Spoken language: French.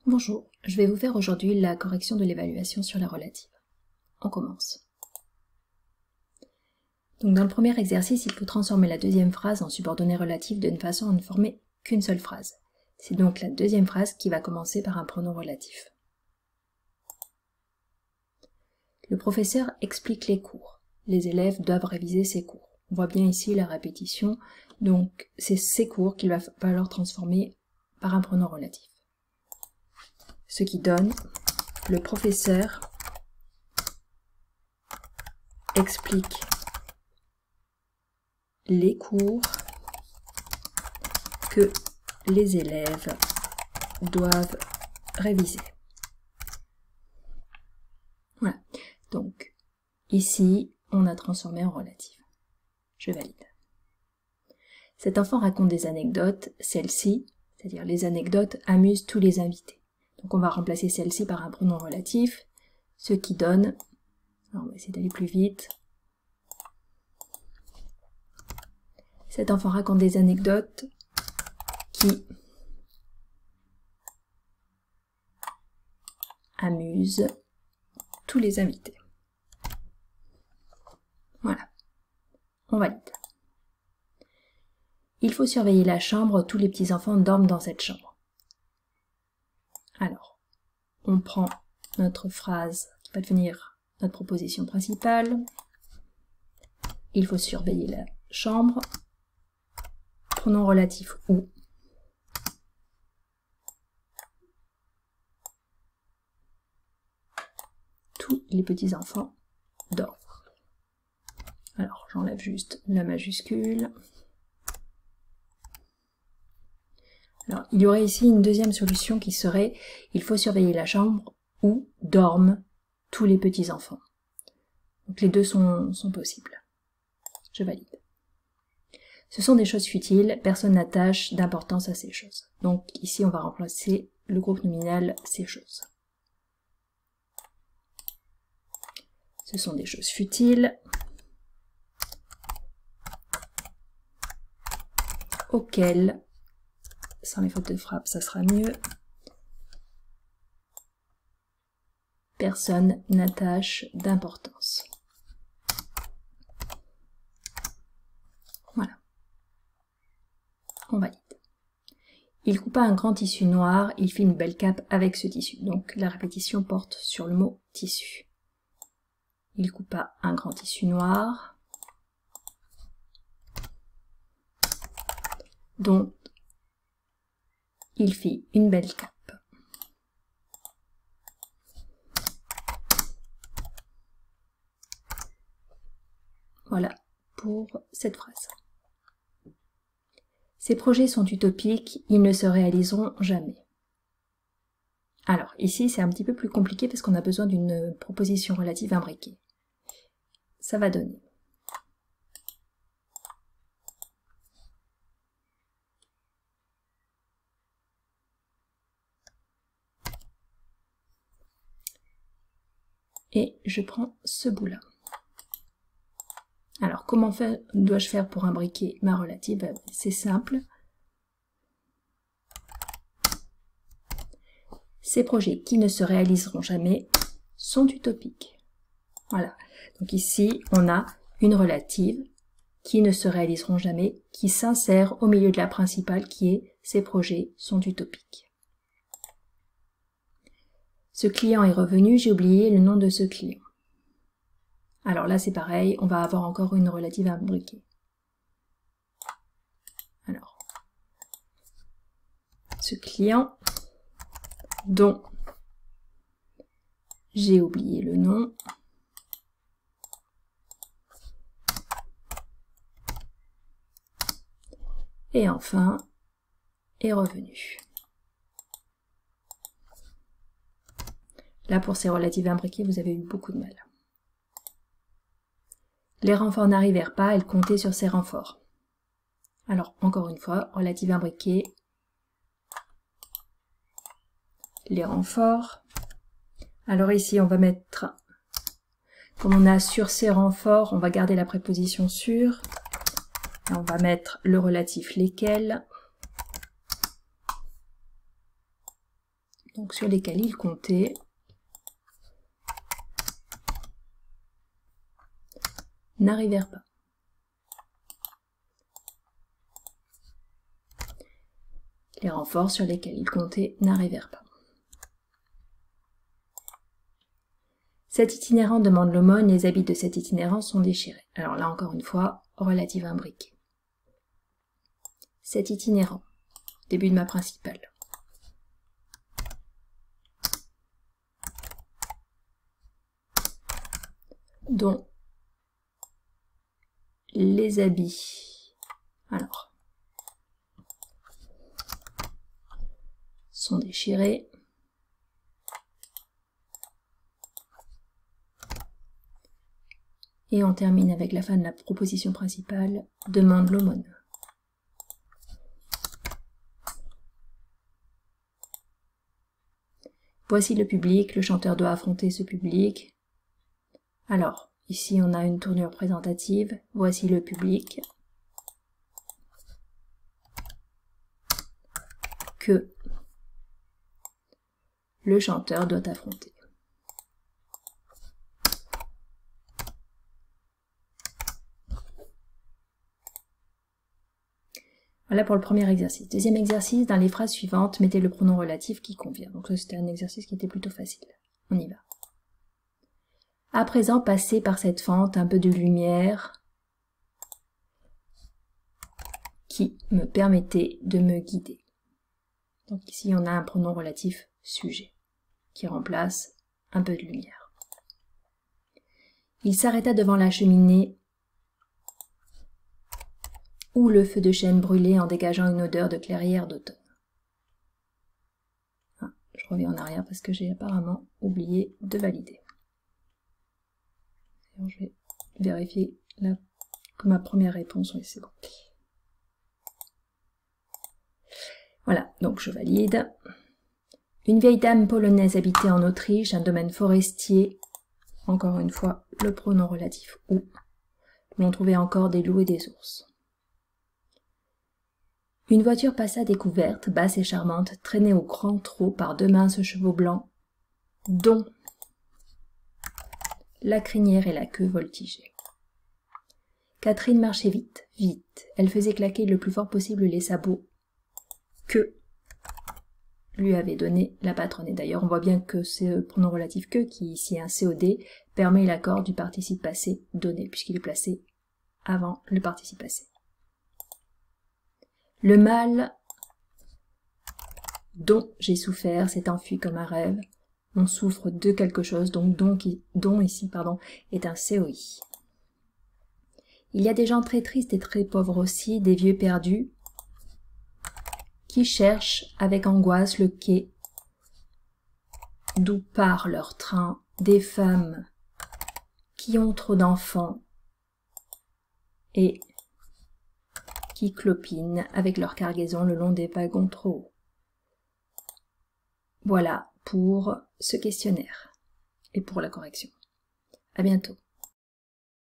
Bonjour, je vais vous faire aujourd'hui la correction de l'évaluation sur la relative. On commence. Donc dans le premier exercice, il faut transformer la deuxième phrase en subordonnée relative d'une façon à ne former qu'une seule phrase. C'est donc la deuxième phrase qui va commencer par un pronom relatif. Le professeur explique les cours. Les élèves doivent réviser ses cours. On voit bien ici la répétition, donc c'est ces cours qu'il va falloir transformer par un pronom relatif. Ce qui donne le professeur explique les cours que les élèves doivent réviser. Voilà, donc ici on a transformé en relatif. Je valide. Cet enfant raconte des anecdotes, celles-ci, c'est-à-dire les anecdotes, amusent tous les invités. Donc on va remplacer celle-ci par un pronom relatif, ce qui donne, alors on va essayer d'aller plus vite, cet enfant raconte des anecdotes qui amusent tous les invités. Voilà, on valide. Il faut surveiller la chambre, tous les petits-enfants dorment dans cette chambre. Alors, on prend notre phrase qui va devenir notre proposition principale. Il faut surveiller la chambre. Pronom relatif où. Tous les petits-enfants dorment. Alors, j'enlève juste la majuscule. Alors, il y aurait ici une deuxième solution qui serait « Il faut surveiller la chambre où dorment tous les petits-enfants ». Donc les deux sont possibles. Je valide. Ce sont des choses futiles, personne n'attache d'importance à ces choses. Donc ici, on va remplacer le groupe nominal « ces choses ». Ce sont des choses futiles auxquelles, sans les fautes de frappe, ça sera mieux, personne n'attache d'importance. Voilà. On valide. Il coupa un grand tissu noir, il fit une belle cape avec ce tissu. Donc la répétition porte sur le mot tissu. Il coupa un grand tissu noir, dont il fit une belle cape. Voilà pour cette phrase. Ces projets sont utopiques, ils ne se réaliseront jamais. Alors, ici, c'est un petit peu plus compliqué parce qu'on a besoin d'une proposition relative imbriquée. Ça va donner. Et je prends ce bout-là. Alors, comment dois-je faire pour imbriquer ma relative? C'est simple. Ces projets qui ne se réaliseront jamais sont utopiques. Voilà. Donc ici, on a une relative qui ne se réaliseront jamais, qui s'insère au milieu de la principale qui est « ces projets sont utopiques ». Ce client est revenu, j'ai oublié le nom de ce client. Alors là, c'est pareil, on va avoir encore une relative imbriquée. Alors, ce client dont j'ai oublié le nom. Et enfin, est revenu. Là, pour ces relatives imbriquées, vous avez eu beaucoup de mal. Les renforts n'arrivèrent pas, elle comptait sur ses renforts. Alors, encore une fois, relative imbriquée. Les renforts. Alors ici, on va mettre, comme on a sur ces renforts, on va garder la préposition sur. Et on va mettre le relatif lesquels. donc sur lesquels il comptait n'arrivèrent pas. Les renforts sur lesquels il comptait n'arrivèrent pas. Cet itinérant demande l'aumône, les habits de cet itinérant sont déchirés. Alors là encore une fois, relative imbriquée. Cet itinérant, début de ma principale. Dont les habits, alors, sont déchirés. Et on termine avec la fin de la proposition principale, demande l'aumône. Voici le public, le chanteur doit affronter ce public. Alors, ici on a une tournure présentative, voici le public que le chanteur doit affronter. Voilà pour le premier exercice. Deuxième exercice, dans les phrases suivantes, mettez le pronom relatif qui convient. Donc ça, c'était un exercice qui était plutôt facile. On y va. À présent, passez par cette fente un peu de lumière qui me permettait de me guider. Donc ici, on a un pronom relatif sujet qui remplace un peu de lumière. Il s'arrêta devant la cheminée où le feu de chêne brûlait en dégageant une odeur de clairière d'automne. Ah, je reviens en arrière parce que j'ai apparemment oublié de valider. Alors, je vais vérifier là que ma première réponse, oui, c'est bon. Voilà, donc je valide. Une vieille dame polonaise habitait en Autriche, un domaine forestier, encore une fois le pronom relatif où l'on trouvait encore des loups et des ours. Une voiture passa découverte, basse et charmante, traînée au grand trot par deux minces chevaux blancs, dont la crinière et la queue voltigeaient. Catherine marchait vite, vite. Elle faisait claquer le plus fort possible les sabots que lui avait donné la patronne. Et d'ailleurs, on voit bien que ce pronom relatif que, qui est ici un COD, permet l'accord du participe passé donné, puisqu'il est placé avant le participe passé. Le mal dont j'ai souffert s'est enfui comme un rêve. On souffre de quelque chose, donc dont ici, est un COI. Il y a des gens très tristes et très pauvres aussi, des vieux perdus, qui cherchent avec angoisse le quai d'où part leur train, des femmes qui ont trop d'enfants et qui clopinent avec leur cargaison le long des wagons trop hauts. Voilà pour ce questionnaire et pour la correction. À bientôt.